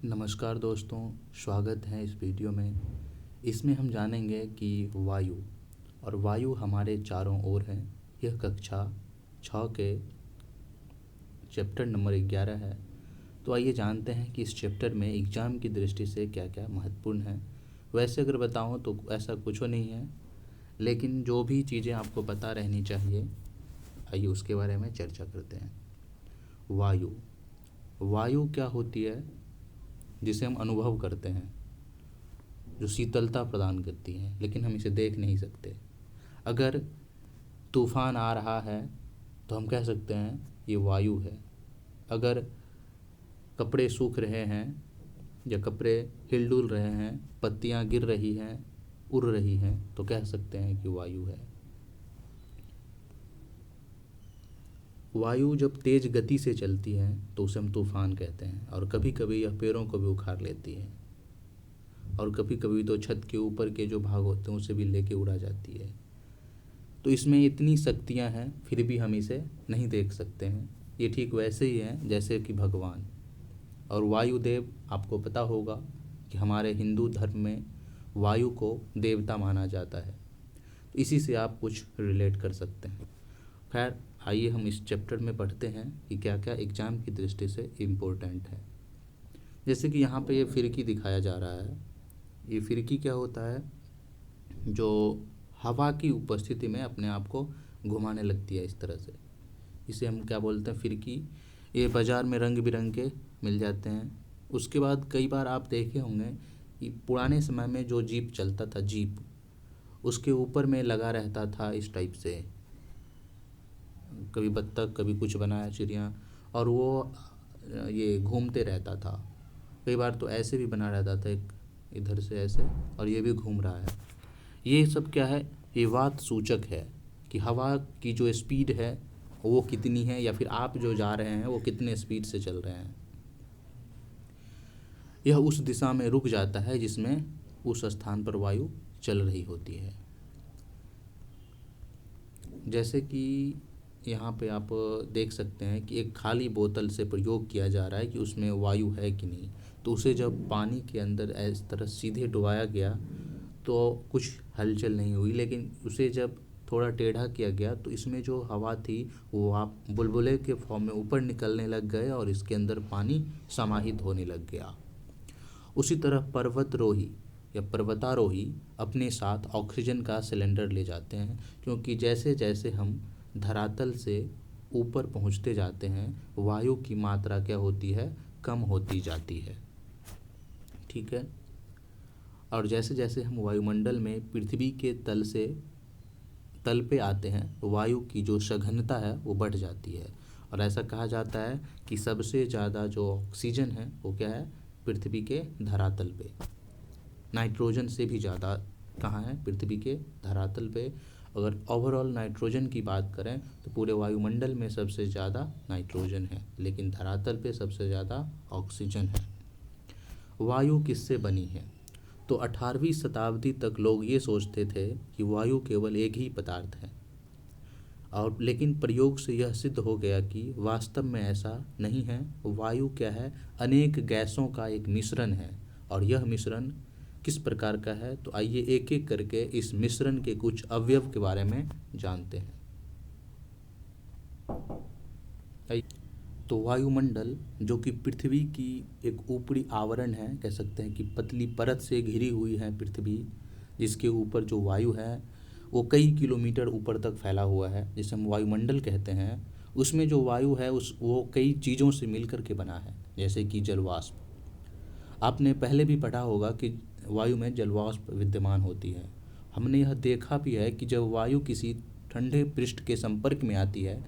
नमस्कार दोस्तों, स्वागत है इस वीडियो में। इसमें हम जानेंगे कि वायु और वायु हमारे चारों ओर है। यह कक्षा 6 के चैप्टर नंबर 11 है। तो आइए जानते हैं कि इस चैप्टर में एग्ज़ाम की दृष्टि से क्या क्या महत्वपूर्ण है। वैसे अगर बताऊं तो ऐसा कुछ नहीं है, लेकिन जो भी चीज़ें आपको पता रहनी चाहिए, आइए उसके बारे में चर्चा करते हैं। वायु वायु क्या होती है, जिसे हम अनुभव करते हैं, जो शीतलता प्रदान करती है, लेकिन हम इसे देख नहीं सकते। अगर तूफान आ रहा है तो हम कह सकते हैं ये वायु है। अगर कपड़े सूख रहे हैं या कपड़े हिलडुल रहे हैं, पत्तियां गिर रही हैं, उड़ रही हैं, तो कह सकते हैं कि वायु है। वायु जब तेज गति से चलती है तो उसे हम तूफान कहते हैं, और कभी कभी यह पेड़ों को भी उखाड़ लेती है, और कभी कभी तो छत के ऊपर के जो भाग होते हैं उसे भी लेके उड़ा जाती है। तो इसमें इतनी शक्तियां हैं, फिर भी हम इसे नहीं देख सकते हैं। ये ठीक वैसे ही है जैसे कि भगवान और वायुदेव। आपको पता होगा कि हमारे हिंदू धर्म में वायु को देवता माना जाता है, तो इसी से आप कुछ रिलेट कर सकते हैं। खैर, आइए हम इस चैप्टर में पढ़ते हैं कि क्या क्या एग्ज़ाम की दृष्टि से इम्पोर्टेंट है। जैसे कि यहाँ पे ये फिरकी दिखाया जा रहा है। ये फिरकी क्या होता है, जो हवा की उपस्थिति में अपने आप को घुमाने लगती है इस तरह से। इसे हम क्या बोलते हैं, फिरकी। ये बाज़ार में रंग बिरंगे मिल जाते हैं। उसके बाद कई बार आप देखे होंगे कि पुराने समय में जो जीप चलता था, जीप, उसके ऊपर में लगा रहता था इस टाइप से, कभी बत्तख, कभी कुछ बनाया चिड़िया, और वो ये घूमते रहता था। कई बार तो ऐसे भी बना रहता था, एक इधर से ऐसे, और ये भी घूम रहा है। ये सब क्या है, ये बात सूचक है कि हवा की जो स्पीड है वो कितनी है, या फिर आप जो जा रहे हैं वो कितने स्पीड से चल रहे हैं। यह उस दिशा में रुक जाता है जिसमें उस स्थान पर वायु चल रही होती है। जैसे कि यहाँ पे आप देख सकते हैं कि एक खाली बोतल से प्रयोग किया जा रहा है कि उसमें वायु है कि नहीं। तो उसे जब पानी के अंदर इस तरह सीधे डुबाया गया तो कुछ हलचल नहीं हुई, लेकिन उसे जब थोड़ा टेढ़ा किया गया तो इसमें जो हवा थी वो आप बुलबुले के फॉर्म में ऊपर निकलने लग गए और इसके अंदर पानी समाहित होने लग गया। उसी तरह पर्वतारोही या पर्वतारोही अपने साथ ऑक्सीजन का सिलेंडर ले जाते हैं, क्योंकि जैसे जैसे हम धरातल से ऊपर पहुंचते जाते हैं वायु की मात्रा क्या होती है, कम होती जाती है। ठीक है। और जैसे जैसे हम वायुमंडल में पृथ्वी के तल पे आते हैं तो वायु की जो सघनता है वो बढ़ जाती है, और ऐसा कहा जाता है कि सबसे ज़्यादा जो ऑक्सीजन है वो क्या है, पृथ्वी के धरातल पे। नाइट्रोजन से भी ज़्यादा कहाँ है, पृथ्वी के धरातल पे। अगर ओवरऑल नाइट्रोजन की बात करें तो पूरे वायुमंडल में सबसे ज़्यादा नाइट्रोजन है, लेकिन धरातल पे सबसे ज़्यादा ऑक्सीजन है। वायु किससे बनी है? तो 18वीं शताब्दी तक लोग ये सोचते थे कि वायु केवल एक ही पदार्थ है, और लेकिन प्रयोग से यह सिद्ध हो गया कि वास्तव में ऐसा नहीं है। वायु क्या है, अनेक गैसों का एक मिश्रण है। और यह मिश्रण किस प्रकार का है, तो आइए एक एक करके इस मिश्रण के कुछ अवयव के बारे में जानते हैं। तो वायुमंडल, जो कि पृथ्वी की एक ऊपरी आवरण है, कह सकते हैं कि पतली परत से घिरी हुई है पृथ्वी, जिसके ऊपर जो वायु है वो कई किलोमीटर ऊपर तक फैला हुआ है, जिसे हम वायुमंडल कहते हैं। उसमें जो वायु है वो कई चीज़ों से मिलकर के बना है, जैसे कि जलवाष्प। आपने पहले भी पढ़ा होगा कि वायु में जलवाष्प विद्यमान होती है। हमने यह देखा भी है कि जब वायु किसी ठंडे पृष्ठ के संपर्क में आती है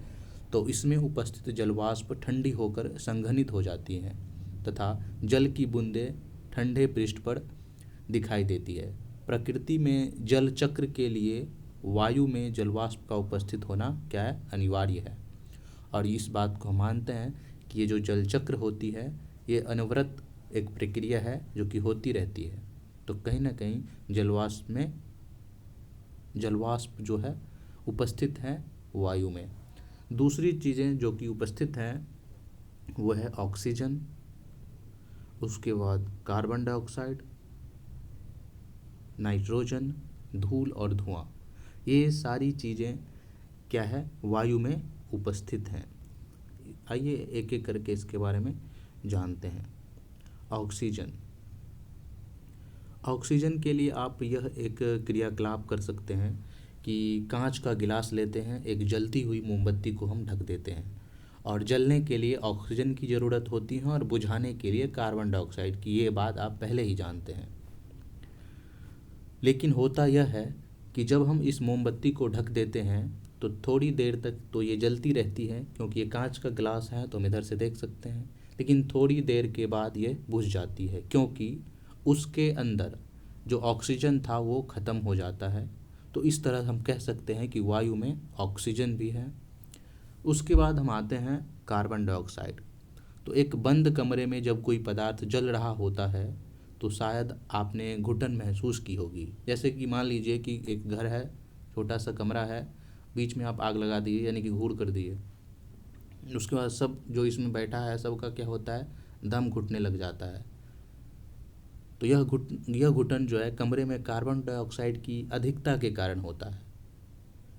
तो इसमें उपस्थित जलवाष्प ठंडी होकर संघनित हो जाती हैं तथा जल की बूंदें ठंडे पृष्ठ पर दिखाई देती है। प्रकृति में जल चक्र के लिए वायु में जलवाष्प का उपस्थित होना क्या है, अनिवार्य है। और इस बात को हम मानते हैं कि ये जो जल चक्र होती है ये अनवरत एक प्रक्रिया है जो कि होती रहती है। तो कहीं ना कहीं जलवाष्प जो है उपस्थित है वायु में। दूसरी चीज़ें जो कि उपस्थित हैं वो है ऑक्सीजन, उसके बाद कार्बन डाइऑक्साइड, नाइट्रोजन, धूल और धुआं, ये सारी चीज़ें क्या है, वायु में उपस्थित हैं। आइए एक एक करके इसके बारे में जानते हैं। ऑक्सीजन। ऑक्सीजन के लिए आप यह एक क्रियाकलाप कर सकते हैं कि कांच का गिलास लेते हैं, एक जलती हुई मोमबत्ती को हम ढक देते हैं, और जलने के लिए ऑक्सीजन की ज़रूरत होती है और बुझाने के लिए कार्बन डाइऑक्साइड की। ये बात आप पहले ही जानते हैं। लेकिन होता यह है कि जब हम इस मोमबत्ती को ढक देते हैं तो थोड़ी देर तक तो ये जलती रहती है, क्योंकि ये कांच का गिलास है तो हम इधर से देख सकते हैं। लेकिन थोड़ी देर के बाद ये बुझ जाती है, क्योंकि उसके अंदर जो ऑक्सीजन था वो ख़त्म हो जाता है। तो इस तरह हम कह सकते हैं कि वायु में ऑक्सीजन भी है। उसके बाद हम आते हैं कार्बन डाइऑक्साइड। तो एक बंद कमरे में जब कोई पदार्थ जल रहा होता है तो शायद आपने घुटन महसूस की होगी। जैसे कि मान लीजिए कि एक घर है, छोटा सा कमरा है, बीच में आप आग लगा दिए, यानी कि घूर कर दिए। उसके बाद सब जो इसमें बैठा है सबका क्या होता है, दम घुटने लग जाता है। तो यह घुटन जो है कमरे में कार्बन डाइऑक्साइड की अधिकता के कारण होता है,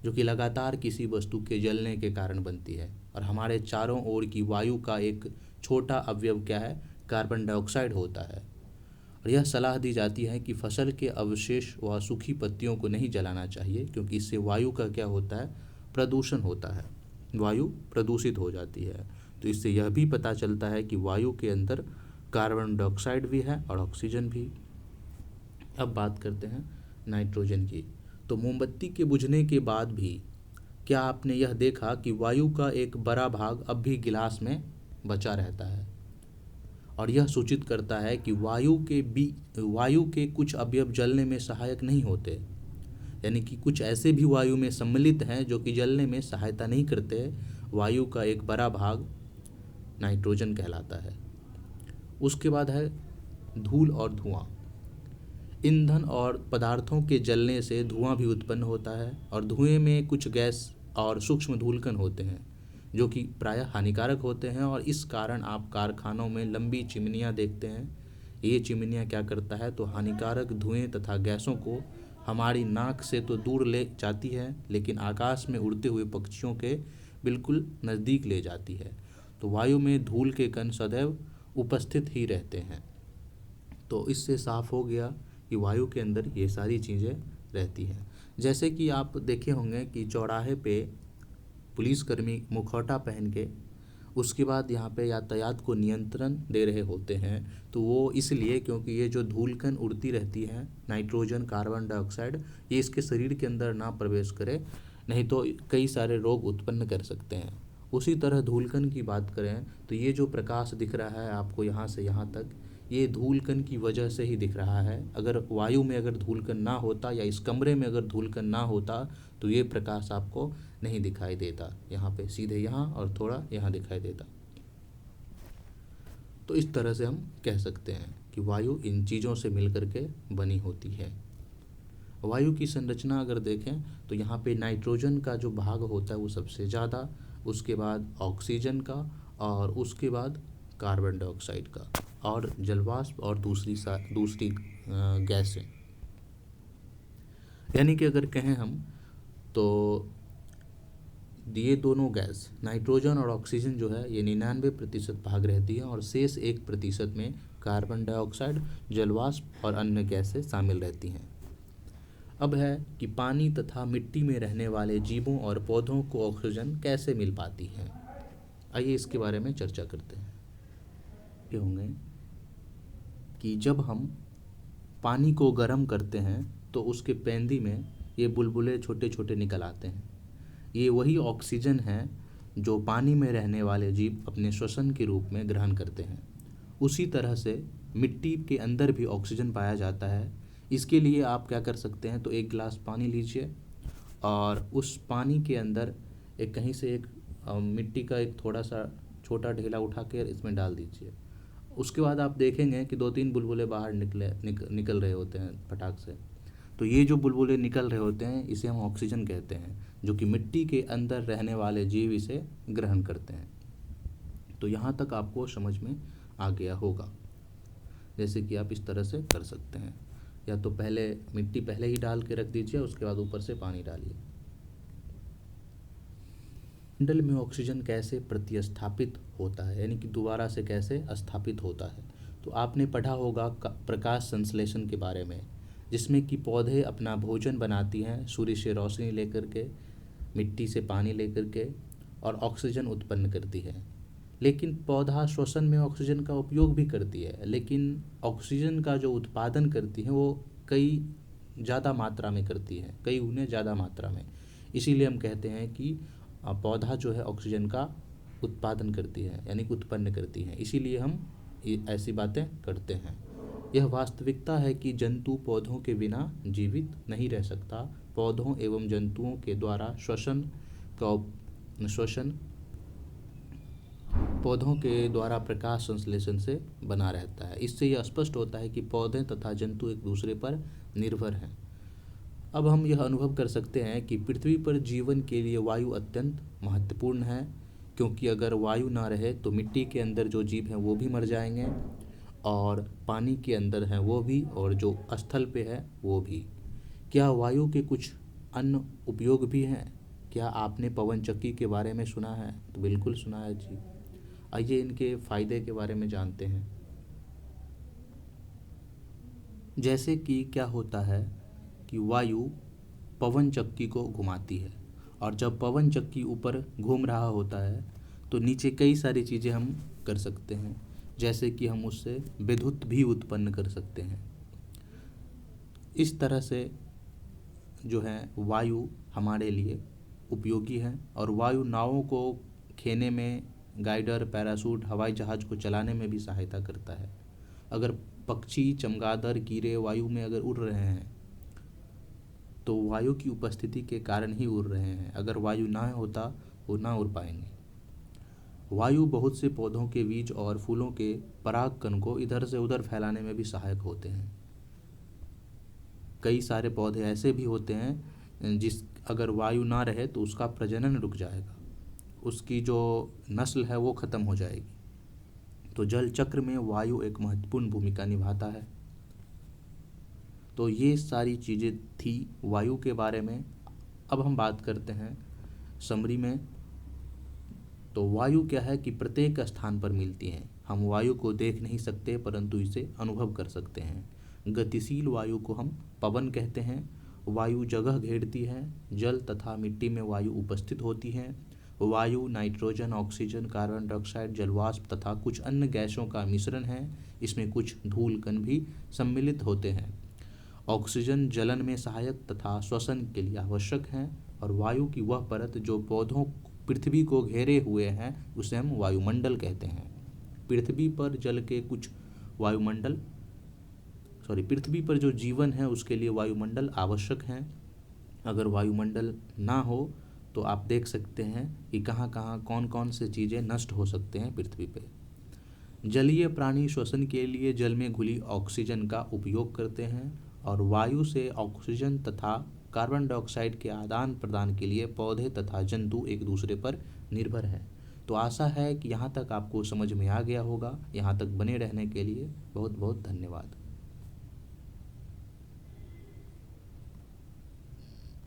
जो कि लगातार किसी वस्तु के जलने के कारण बनती है। और हमारे चारों ओर की वायु का एक छोटा अवयव क्या है, कार्बन डाइऑक्साइड होता है। और यह सलाह दी जाती है कि फसल के अवशेष व सूखी पत्तियों को नहीं जलाना चाहिए, क्योंकि इससे वायु का क्या होता है, प्रदूषण होता है, वायु प्रदूषित हो जाती है। तो इससे यह भी पता चलता है कि वायु के अंदर कार्बन डाइऑक्साइड भी है और ऑक्सीजन भी। अब बात करते हैं नाइट्रोजन की। तो मोमबत्ती के बुझने के बाद भी क्या आपने यह देखा कि वायु का एक बड़ा भाग अब भी गिलास में बचा रहता है, और यह सूचित करता है कि वायु के कुछ अवयव जलने में सहायक नहीं होते, यानी कि कुछ ऐसे भी वायु में सम्मिलित हैं जो कि जलने में सहायता नहीं करते। वायु का एक बड़ा भाग नाइट्रोजन कहलाता है। उसके बाद है धूल और धुआं। ईंधन और पदार्थों के जलने से धुआं भी उत्पन्न होता है, और धुएं में कुछ गैस और सूक्ष्म धूलकण होते हैं जो कि प्रायः हानिकारक होते हैं। और इस कारण आप कारखानों में लंबी चिमनियां देखते हैं। ये चिमनियां क्या करता है, तो हानिकारक धुएं तथा गैसों को हमारी नाक से तो दूर ले जाती है, लेकिन आकाश में उड़ते हुए पक्षियों के बिल्कुल नज़दीक ले जाती है। तो वायु में धूल के कण सदैव उपस्थित ही रहते हैं। तो इससे साफ हो गया कि वायु के अंदर ये सारी चीज़ें रहती हैं। जैसे कि आप देखे होंगे कि चौराहे पे पुलिसकर्मी मुखौटा पहन के उसके बाद यहाँ पे यातायात को नियंत्रण दे रहे होते हैं। तो वो इसलिए क्योंकि ये जो धूलकण उड़ती रहती है, नाइट्रोजन, कार्बन डाइऑक्साइड, ये इसके शरीर के अंदर ना प्रवेश करे, नहीं तो कई सारे रोग उत्पन्न कर सकते हैं। उसी तरह धूलकण की बात करें तो ये जो प्रकाश दिख रहा है आपको यहाँ से यहाँ तक, ये धूलकण की वजह से ही दिख रहा है। अगर वायु में अगर धूलकण ना होता या इस कमरे में अगर धूलकण ना होता तो ये प्रकाश आपको नहीं दिखाई देता। यहाँ पे सीधे यहाँ और थोड़ा यहाँ दिखाई देता। तो इस तरह से हम कह सकते हैं कि वायु इन चीज़ों से मिलकर के बनी होती है। वायु की संरचना अगर देखें तो यहाँ पे नाइट्रोजन का जो भाग होता है वो सबसे ज़्यादा, उसके बाद ऑक्सीजन का, और उसके बाद कार्बन डाइऑक्साइड का, और जलवाष्प और दूसरी गैसें। यानी कि अगर कहें हम तो ये दोनों गैस नाइट्रोजन और ऑक्सीजन जो है ये 99% भाग रहती है, और शेष 1% में कार्बन डाइऑक्साइड, जलवाष्प और अन्य गैसें शामिल रहती हैं। अब है कि पानी तथा मिट्टी में रहने वाले जीवों और पौधों को ऑक्सीजन कैसे मिल पाती है। आइए इसके बारे में चर्चा करते हैं। ये होंगे कि जब हम पानी को गर्म करते हैं तो उसके पेंदी में ये बुलबुले छोटे छोटे निकल आते हैं। ये वही ऑक्सीजन है जो पानी में रहने वाले जीव अपने श्वसन के रूप में ग्रहण करते हैं। उसी तरह से मिट्टी के अंदर भी ऑक्सीजन पाया जाता है। इसके लिए आप क्या कर सकते हैं, तो एक गिलास पानी लीजिए और उस पानी के अंदर कहीं से एक मिट्टी का एक थोड़ा सा छोटा ढेला उठा कर इसमें डाल दीजिए। उसके बाद आप देखेंगे कि 2-3 बुलबुले बाहर निकल रहे होते हैं फटाक से। तो ये जो बुलबुले निकल रहे होते हैं इसे हम ऑक्सीजन कहते हैं, जो कि मिट्टी के अंदर रहने वाले जीव इसे ग्रहण करते हैं। तो यहाँ तक आपको समझ में आ गया होगा। जैसे कि आप इस तरह से कर सकते हैं, या तो पहले मिट्टी पहले ही डाल के रख दीजिए, उसके बाद ऊपर से पानी डालिए। मंडल में ऑक्सीजन कैसे प्रतिस्थापित होता है, यानी कि दोबारा से कैसे स्थापित होता है। तो आपने पढ़ा होगा प्रकाश संश्लेषण के बारे में, जिसमें कि पौधे अपना भोजन बनाती हैं सूर्य से रोशनी लेकर के, मिट्टी से पानी लेकर के, और ऑक्सीजन उत्पन्न करती है। लेकिन पौधा श्वसन में ऑक्सीजन का उपयोग भी करती है, लेकिन ऑक्सीजन का जो उत्पादन करती है वो कई ज़्यादा मात्रा में करती है, कई गुने ज़्यादा मात्रा में। इसीलिए हम कहते हैं कि पौधा जो है ऑक्सीजन का उत्पादन करती है, यानी कि उत्पन्न करती है। इसीलिए हम ऐसी बातें करते हैं। यह वास्तविकता है कि जंतु पौधों के बिना जीवित नहीं रह सकता। पौधों एवं जंतुओं के द्वारा श्वसन पौधों के द्वारा प्रकाश संश्लेषण से बना रहता है। इससे यह स्पष्ट होता है कि पौधे तथा जंतु एक दूसरे पर निर्भर हैं। अब हम यह अनुभव कर सकते हैं कि पृथ्वी पर जीवन के लिए वायु अत्यंत महत्वपूर्ण है, क्योंकि अगर वायु ना रहे तो मिट्टी के अंदर जो जीव हैं वो भी मर जाएंगे, और पानी के अंदर हैं वो भी, और जो स्थल पे है वो भी। क्या वायु के कुछ अन्य उपयोग भी हैं? क्या आपने पवन चक्की के बारे में सुना है? तो बिल्कुल सुना है जी। आइए इनके फायदे के बारे में जानते हैं। जैसे कि क्या होता है कि वायु पवन चक्की को घुमाती है, और जब पवन चक्की ऊपर घूम रहा होता है तो नीचे कई सारी चीज़ें हम कर सकते हैं, जैसे कि हम उससे विद्युत भी उत्पन्न कर सकते हैं। इस तरह से जो है वायु हमारे लिए उपयोगी है, और वायु नावों को खेने में, गाइडर, पैराशूट, हवाई जहाज़ को चलाने में भी सहायता करता है। अगर पक्षी, चमगादड़, कीड़े वायु में अगर उड़ रहे हैं तो वायु की उपस्थिति के कारण ही उड़ रहे हैं। अगर वायु ना होता वो ना उड़ पाएंगे। वायु बहुत से पौधों के बीज और फूलों के परागकण को इधर से उधर फैलाने में भी सहायक होते हैं। कई सारे पौधे ऐसे भी होते हैं अगर वायु ना रहे तो उसका प्रजनन रुक जाएगा, उसकी जो नस्ल है वो ख़त्म हो जाएगी। तो जल चक्र में वायु एक महत्वपूर्ण भूमिका निभाता है। तो ये सारी चीज़ें थी वायु के बारे में। अब हम बात करते हैं समरी में। तो वायु क्या है कि प्रत्येक स्थान पर मिलती है। हम वायु को देख नहीं सकते परंतु इसे अनुभव कर सकते हैं। गतिशील वायु को हम पवन कहते हैं। वायु जगह घेरती है। जल तथा मिट्टी में वायु उपस्थित होती है। वायु नाइट्रोजन, ऑक्सीजन, कार्बन डाइऑक्साइड, जलवाष्प तथा कुछ अन्य गैसों का मिश्रण है। इसमें कुछ धूल कण भी सम्मिलित होते हैं। ऑक्सीजन जलन में सहायक तथा श्वसन के लिए आवश्यक है, और वायु की वह परत जो पौधों पृथ्वी को घेरे हुए हैं उसे हम वायुमंडल कहते हैं। पृथ्वी पर जल के कुछ पृथ्वी पर जो जीवन है उसके लिए वायुमंडल आवश्यक है। अगर वायुमंडल ना हो तो आप देख सकते हैं कि कहाँ कहाँ कौन कौन से चीज़ें नष्ट हो सकते हैं पृथ्वी पे। जलीय प्राणी श्वसन के लिए जल में घुली ऑक्सीजन का उपयोग करते हैं, और वायु से ऑक्सीजन तथा कार्बन डाइऑक्साइड के आदान प्रदान के लिए पौधे तथा जंतु एक दूसरे पर निर्भर हैं। तो आशा है कि यहाँ तक आपको समझ में आ गया होगा। यहाँ तक बने रहने के लिए बहुत बहुत धन्यवाद।